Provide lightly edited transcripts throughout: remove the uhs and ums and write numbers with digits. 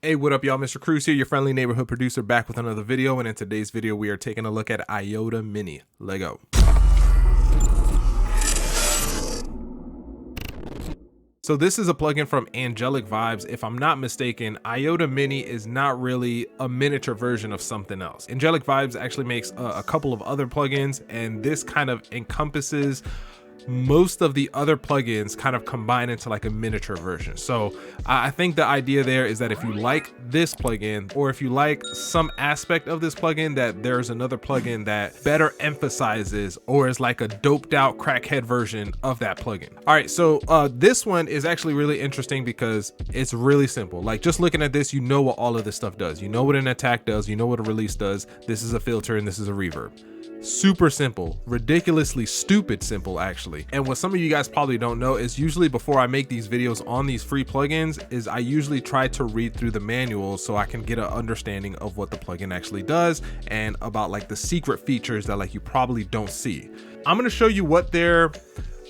Hey, what up, y'all? Mr. Cruz here, your friendly neighborhood producer, back with another video. And in today's video, we are taking a look at Iota Mini. Let's go. So this is a plugin from Angelic Vibes. If I'm not mistaken, Iota Mini is not really a miniature version of something else. Angelic Vibes actually makes a couple of other plugins, and this kind of encompasses most of the other plugins kind of combine into like a miniature version. So I think the idea there is that if you like this plugin, or if you like some aspect of this plugin, that there's another plugin that better emphasizes or is like a doped out crackhead version of that plugin. All right, so this one is actually really interesting because it's really simple. Like, just looking at this, you know what all of this stuff does. You know what an attack does, you know what a release does. This is a filter and this is a reverb. Super simple, ridiculously stupid simple actually. And what some of you guys probably don't know is usually before I make these videos on these free plugins is I usually try to read through the manuals so I can get an understanding of what the plugin actually does and about like the secret features that like you probably don't see. I'm going to show you what their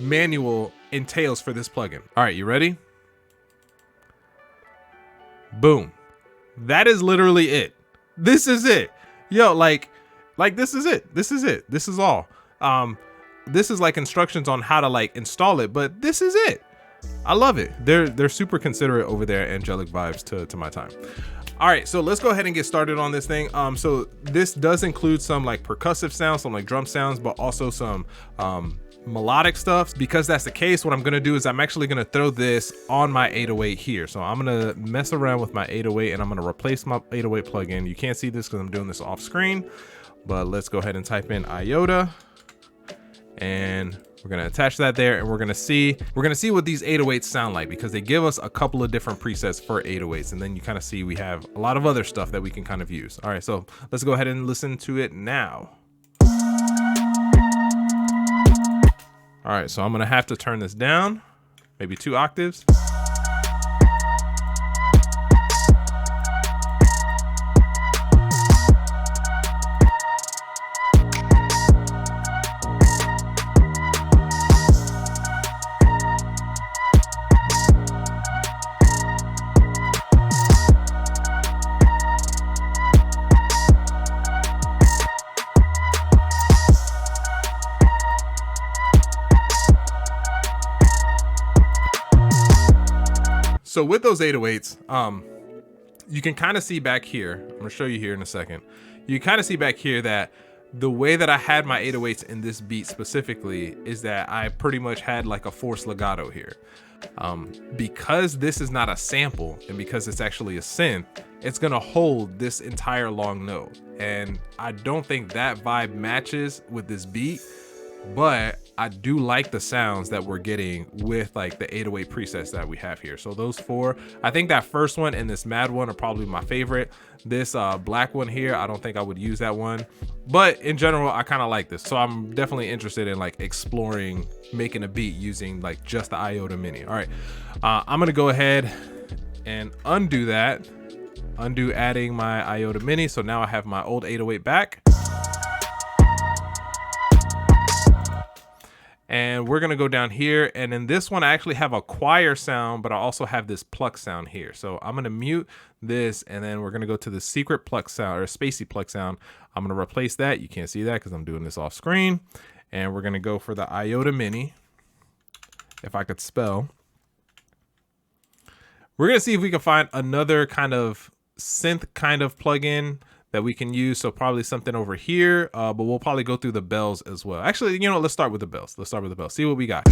manual entails for this plugin. All right, you ready? Boom. That is literally it. This is it. Yo, like this is it. This is it. This is all. This is like instructions on how to like install it, but this is it. I love it. They're super considerate over there at Angelic Vibes to my time. All right, so let's go ahead and get started on this thing. So this does include some like percussive sounds, some like drum sounds, but also some melodic stuff. Because that's the case, what I'm gonna do is I'm actually gonna throw this on my 808 here. So I'm gonna mess around with my 808 and I'm gonna replace my 808 plugin. You can't see this because I'm doing this off screen. But let's go ahead and type in Iota, and we're gonna attach that there, and we're gonna see what these 808s sound like, because they give us a couple of different presets for 808s, and then you kind of see we have a lot of other stuff that we can kind of use. All right, so let's go ahead and listen to it now. All right, so I'm gonna have to turn this down, maybe 2 octaves. So with those 808s, you can kind of see back here, I'm gonna show you here in a second. You kind of see back here that the way that I had my 808s in this beat specifically is that I pretty much had like a forced legato here. Because this is not a sample and because it's actually a synth, it's gonna hold this entire long note. And I don't think that vibe matches with this beat, but I do like the sounds that we're getting with like the 808 presets that we have here. So those 4, I think that first one and this mad one are probably my favorite. This black one here, I don't think I would use that one, but in general, I kind of like this. So I'm definitely interested in like exploring making a beat using like just the Iota Mini. All right, I'm gonna go ahead and undo that, undo adding my Iota Mini. So now I have my old 808 back. And we're gonna go down here, and in this one I actually have a choir sound, but I also have this pluck sound here. So I'm gonna mute this, and then we're gonna go to the secret pluck sound, or spacey pluck sound. I'm gonna replace that. You can't see that because I'm doing this off screen. And we're gonna go for the Iota Mini, if I could spell. We're gonna see if we can find another kind of synth kind of plugin that we can use. So probably something over here, but we'll probably go through the bells as well. Actually, you know, let's start with the bells. Let's start with the bells. See what we got.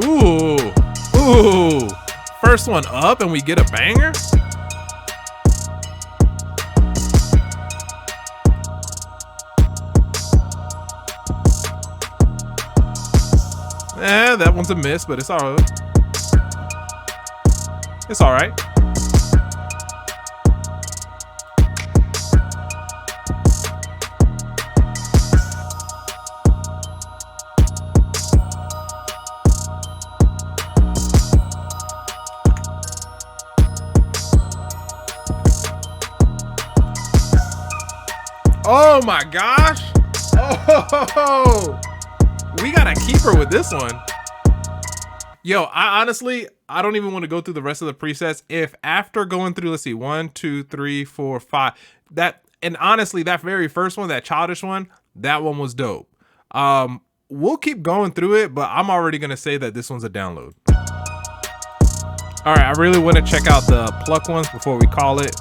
Ooh, first one up and we get a banger. That one's a miss, but it's all right. It's all right. Oh my gosh. Oh Oh, we got a keeper with this one. Yo, I honestly, I don't even want to go through the rest of the presets. If after going through, let's see, 1, 2, 3, 4, 5, and honestly, that very first one, that childish one, that one was dope. We'll keep going through it, but I'm already gonna say that this one's a download. All right, I really want to check out the pluck ones before we call it.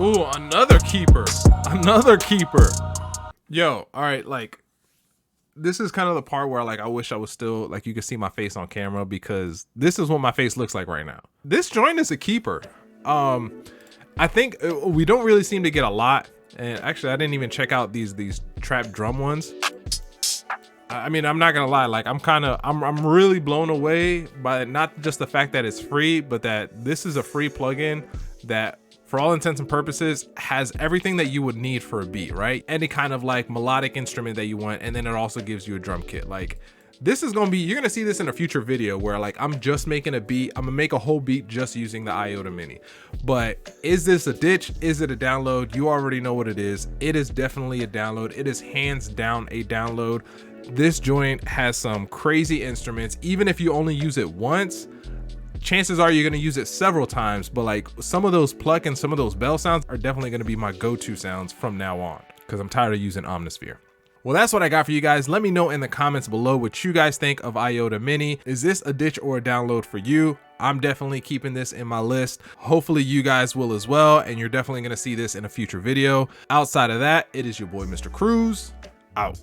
Ooh, another keeper. Another keeper. Yo, all right, like, this is kind of the part where like I wish I was still, like, you could see my face on camera, because this is what my face looks like right now. This joint is a keeper. I think we don't really seem to get a lot. And actually, I didn't even check out these trap drum ones. I mean, I'm not gonna lie, like I'm really blown away by not just the fact that it's free, but that this is a free plugin that, for all intents and purposes, has everything that you would need for a beat, right? Any kind of like melodic instrument that you want, and then it also gives you a drum kit. Like, this is gonna be, you're gonna see this in a future video where like I'm just making a beat. I'm gonna make a whole beat just using the Iota Mini. But is this a ditch? Is it a download? You already know what it is. It is definitely a download. It is hands down a download. This joint has some crazy instruments. Even if you only use it once, chances are you're going to use it several times, but like some of those pluck and some of those bell sounds are definitely going to be my go-to sounds from now on, because I'm tired of using Omnisphere. Well, that's what I got for you guys. Let me know in the comments below what you guys think of Iota Mini. Is this a ditch or a download for you? I'm definitely keeping this in my list. Hopefully you guys will as well, and you're definitely going to see this in a future video. Outside of that, it is your boy Mr. Cruz, out.